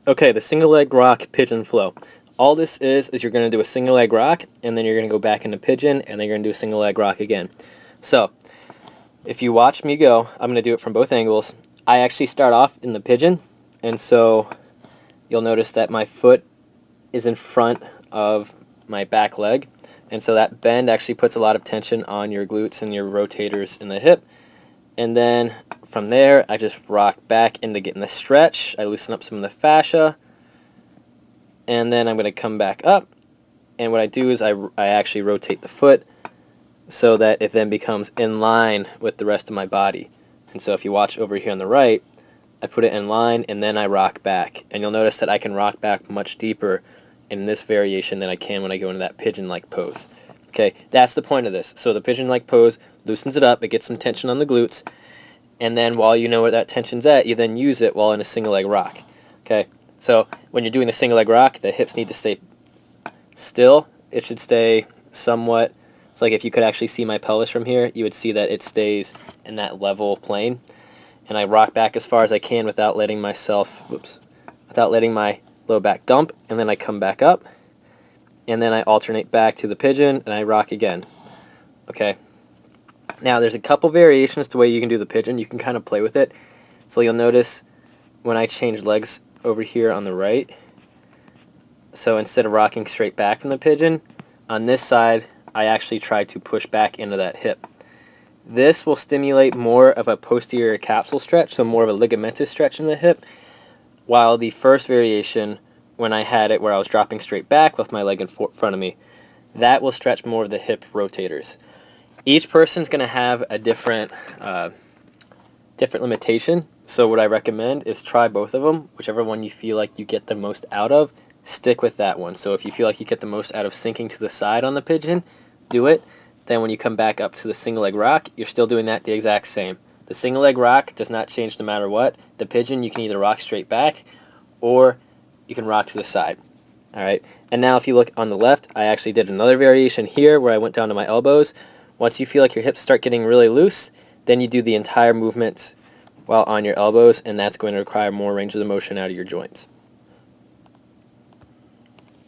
Okay, the single leg rock pigeon flow. All this is you're going to do a single leg rock, and then you're going to go back into pigeon, and then you're going to do a single leg rock again. So, if you watch me go, I'm going to do it from both angles. I actually start off in the pigeon, and so you'll notice that my foot is in front of my back leg, and so that bend actually puts a lot of tension on your glutes and your rotators in the hip. And then from there, I just rock back into getting the stretch. I loosen up some of the fascia, and then I'm going to come back up. And what I do is I actually rotate the foot so that it then becomes in line with the rest of my body. And so if you watch over here on the right, I put it in line and then I rock back. And you'll notice that I can rock back much deeper in this variation than I can when I go into that pigeon-like pose. Okay, that's the point of this. So the pigeon-like pose loosens it up, it gets some tension on the glutes, and then while you know where that tension's at, you then use it while in a single leg rock. Okay, so when you're doing the single leg rock, the hips need to stay still. It should stay somewhat, it's like if you could actually see my pelvis from here, you would see that it stays in that level plane. And I rock back as far as I can without letting myself, without letting my low back dump, and then I come back up, and then I alternate back to the pigeon, and I rock again. Okay. Now, there's a couple variations to the way you can do the pigeon. You can kind of play with it. So you'll notice when I change legs over here on the right, so instead of rocking straight back from the pigeon, on this side, I actually try to push back into that hip. This will stimulate more of a posterior capsule stretch, so more of a ligamentous stretch in the hip, while the first variation, when I had it where I was dropping straight back with my leg in front of me, that will stretch more of the hip rotators. Each person's going to have a different limitation, so what I recommend is try both of them. Whichever one you feel like you get the most out of, stick with that one. So if you feel like you get the most out of sinking to the side on the pigeon, do it. Then when you come back up to the single leg rock, you're still doing that the exact same. The single leg rock does not change no matter what. The pigeon, you can either rock straight back or you can rock to the side. Alright, and now if you look on the left, I actually did another variation here where I went down to my elbows. Once you feel like your hips start getting really loose, then you do the entire movement while on your elbows, and that's going to require more range of the motion out of your joints.